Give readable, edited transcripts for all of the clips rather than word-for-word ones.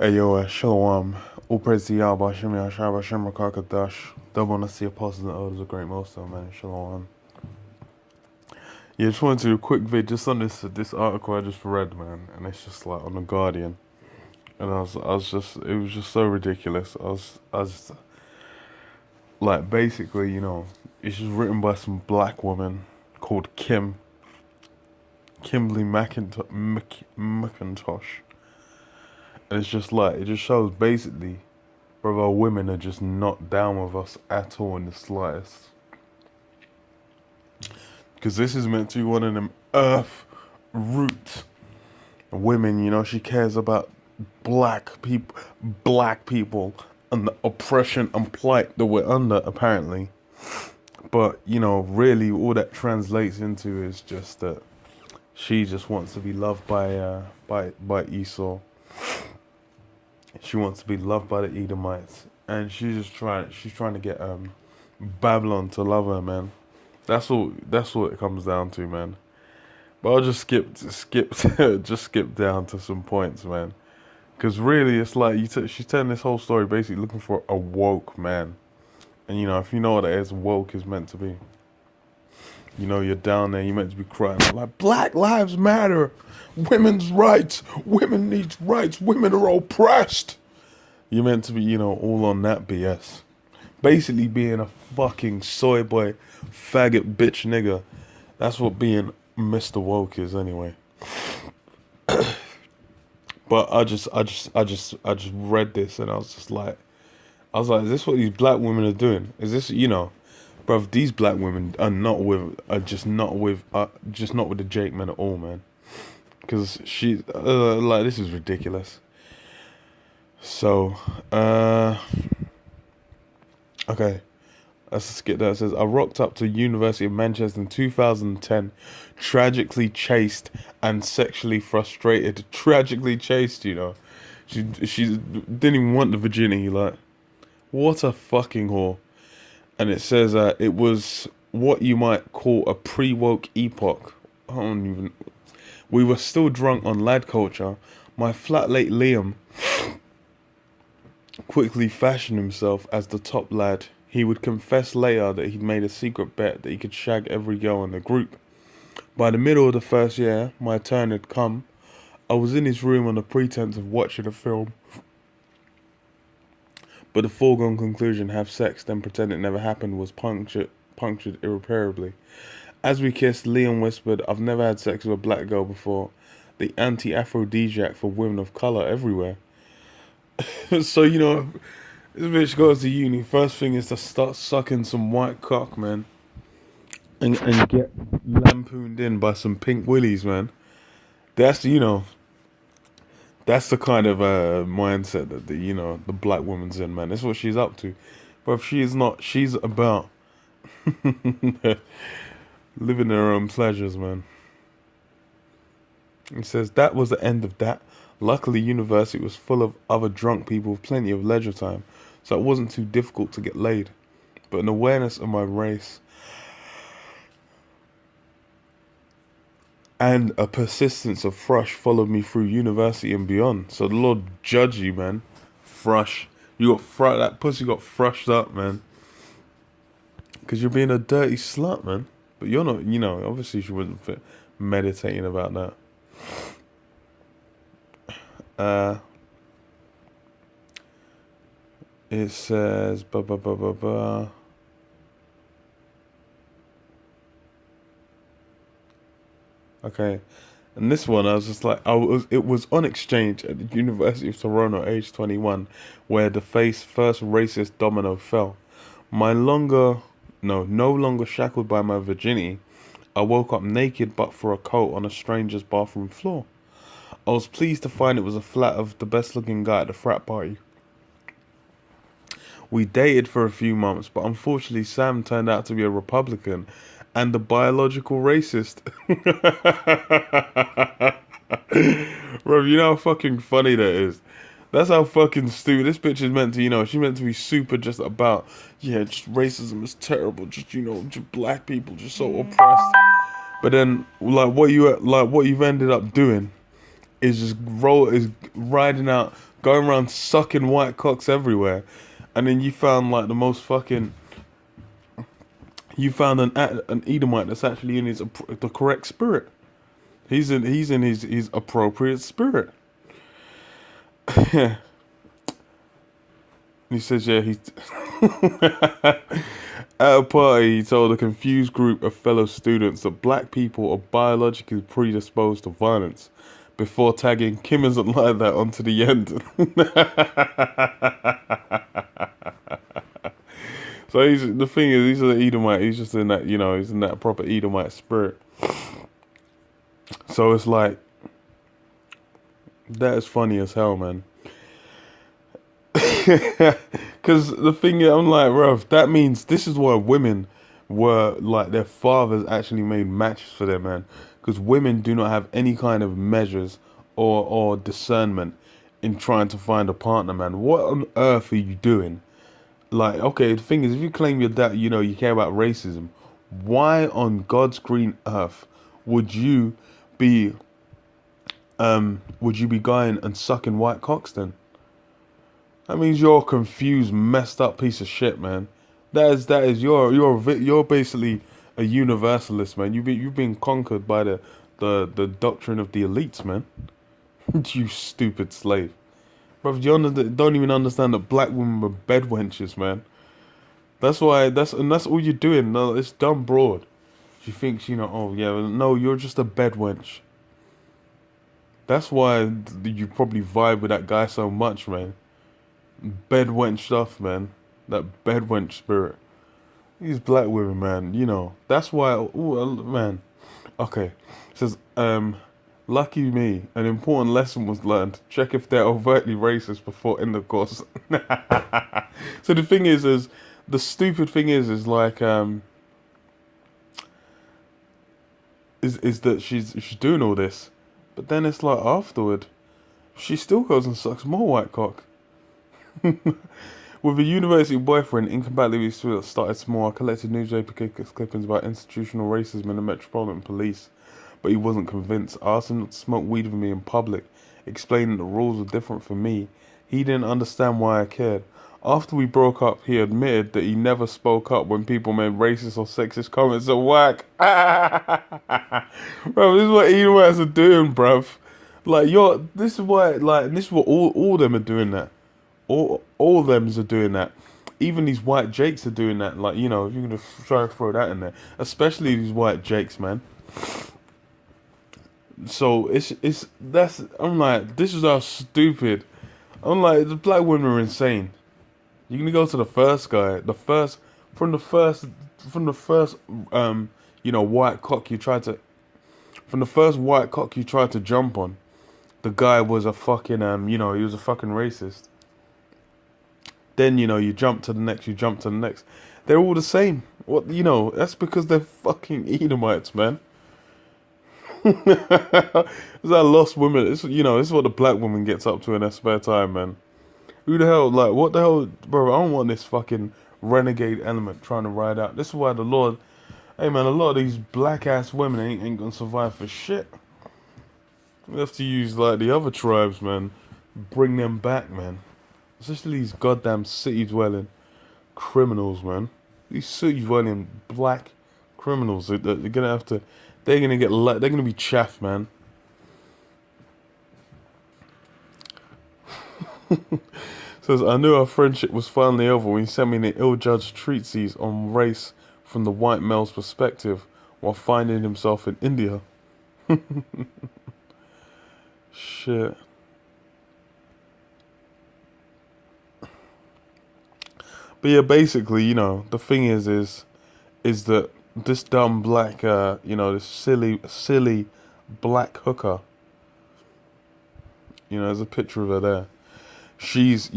Shalom. All praise to Yahweh, Hashem Yahshua, Hashem Rakakadash. Double honor to the apostles and elders of GreatMillStone, man. Shalom. Yeah, just wanted to do a quick vid just on this article I just read, man. And it's just like on The Guardian. And it was just so ridiculous. I was like, basically, you know, it's just written by some black woman called Kimberly McIntosh. And it's just like, it just shows basically, brother, women are just not down with us at all in the slightest. Because this is meant to be one of them earth root women, you know, she cares about black people and the oppression and plight that we're under, apparently. But, you know, really all that translates into is just that she just wants to be loved by Esau. She wants to be loved by the Edomites, and she's trying to get Babylon to love her, man. That's what it comes down to, man. But I'll just skip down to some points, man. Because really, it's like she's telling this whole story basically looking for a woke man, and you know, if you know what it is, woke is meant to be. You know, you're down there, you're meant to be crying like Black Lives Matter, women's rights, women need rights, women are oppressed. You're meant to be, you know, all on that BS. Basically being a fucking soy boy, faggot bitch nigga. That's what being Mr. Woke is anyway. But I just read this and I was like, is this what these black women are doing? Is this, you know, bruv, these black women are just not with the Jake man at all, man. Because she, like, this is ridiculous. So, okay, let's skip that. It says, I rocked up to University of Manchester in 2010, tragically chased and sexually frustrated. Tragically chased, you know. She didn't even want the virginity, like, what a fucking whore. And it says it was what you might call a pre-woke epoch. We were still drunk on lad culture. My flatmate Liam quickly fashioned himself as the top lad. He would confess later that he'd made a secret bet that he could shag every girl in the group. By the middle of the first year, my turn had come. I was in his room on the pretense of watching a film. But the foregone conclusion, have sex, then pretend it never happened, was punctured irreparably. As we kissed, Liam whispered, I've never had sex with a black girl before. The anti-aphrodisiac for women of colour everywhere. So, you know, this bitch goes to uni. First thing is to start sucking some white cock, man. And get lampooned in by some pink willies, man. That's, you know, that's the kind of mindset that the black woman's in, man. That's what she's up to. But if she is not, she's about living her own pleasures, man. It says, that was the end of that. Luckily, university was full of other drunk people with plenty of leisure time, so it wasn't too difficult to get laid. But an awareness of my race and a persistence of thrush followed me through university and beyond. So the Lord judge you, man. Thrush. That pussy got thrushed up, man. Because you're being a dirty slut, man. But you're not, you know, obviously she wasn't meditating about that. It says, Okay, and this one I was just like, it was on exchange at the University of Toronto, age 21, where the first racist domino fell. No longer shackled by my virginity, I woke up naked but for a coat on a stranger's bathroom floor. I was pleased to find it was a flat of the best looking guy at the frat party. We dated for a few months, but unfortunately Sam turned out to be a Republican and a biological racist. Bro, you know how fucking funny that is? That's how fucking stupid. This bitch is meant to, you know, she's meant to be super just about, yeah, just racism is terrible. Just, you know, just black people just so oppressed. But then, what you've ended up doing is riding out going around sucking white cocks everywhere, and then you found like the most fucking. You found an Edomite that's actually in the correct spirit. He's in his appropriate spirit. He says, yeah, he's at a party. He told a confused group of fellow students that black people are biologically predisposed to violence, before tagging "Kim isn't like that" onto the end. So the thing is, he's an Edomite. He's just in that, he's in that proper Edomite spirit. So it's like, that is funny as hell, man. Because the thing is, I'm like, bruv, that means this is why women were like, their fathers actually made matches for them, man. Because women do not have any kind of measures or discernment in trying to find a partner, man. What on earth are you doing? Like, okay, the thing is, if you claim you're that, you care about racism, why on God's green earth would you be going and sucking white cocks then? That means you're a confused, messed up piece of shit, man. You're basically a universalist, man. You've been conquered by the doctrine of the elites, man. You stupid slave. Bro, you don't even understand that black women were bed wenches, man. That's why, that's all you're doing. No, it's dumb broad. She thinks, oh yeah, no, you're just a bed wench. That's why you probably vibe with that guy so much, man. Bed wench stuff, man. That bed wench spirit. These black women, man, that's why, man. Okay. It says, lucky me, an important lesson was learned. Check if they're overtly racist before intercourse. So the thing is the stupid thing is like, is that she's doing all this, but then it's like afterward, she still goes and sucks more white cock. With a university boyfriend, incompatibility started small. I collected newspaper clippings about institutional racism in the Metropolitan Police, but he wasn't convinced. I asked him not to smoke weed with me in public, explaining the rules were different for me. He didn't understand why I cared. After we broke up, he admitted that he never spoke up when people made racist or sexist comments at work. Bro, this is what Edomites are doing, bruv. Like, this is what all them are doing that. All of them are doing that. Even these white jakes are doing that. Like, if you're going to try to throw that in there. Especially these white jakes, man. So, I'm like, this is how stupid. I'm like, the black women are insane. You're going to go to the first guy. From the first, white cock you tried to, from the first white cock you tried to jump on, the guy was a fucking, he was a fucking racist. Then, you jump to the next, They're all the same. What, that's because they're fucking Edomites, man. It's that lost women. It's, this is what the black woman gets up to in her spare time, man. Who the hell, like, what the hell, bro, I don't want this fucking renegade element trying to ride out. This is why the Lord, hey, man, a lot of these black-ass women ain't gonna survive for shit. We have to use, like, the other tribes, man. Bring them back, man. Especially these goddamn city-dwelling criminals, man. These city-dwelling black criminals, they're gonna have to, they're gonna be chaff, man. Says, I knew our friendship was finally over when he sent me an ill-judged treatise on race from the white male's perspective while finding himself in India. Shit. But yeah, basically, the thing is that this dumb black, this silly black hooker, there's a picture of her there. She's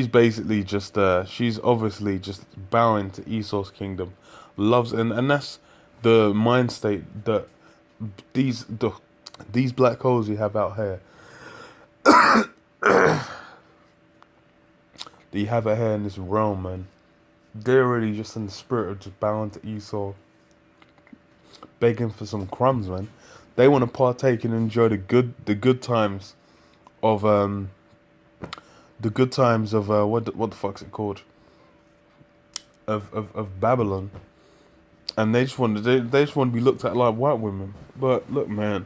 basically just, she's obviously just bowing to Esau's kingdom, loves, and that's the mind state that these black holes you have out here, that you have out here in this realm, man, they're really just in the spirit of just bowing to Esau, begging for some crumbs, man. They want to partake and enjoy the good times of the good times of what the fuck's it called? Of Babylon, and they just want to be looked at like white women. But look, man,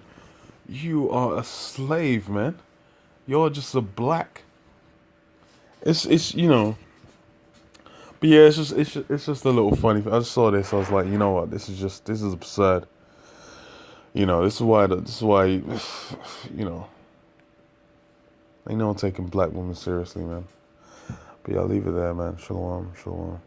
you are a slave, man. You're just a black. It's you know. But yeah, it's just a little funny. I just saw this. I was like, you know what? This is absurd. You know, this is why you know, ain't no one taking black women seriously, man. But yeah, I'll leave it there, man. Shalom, shalom.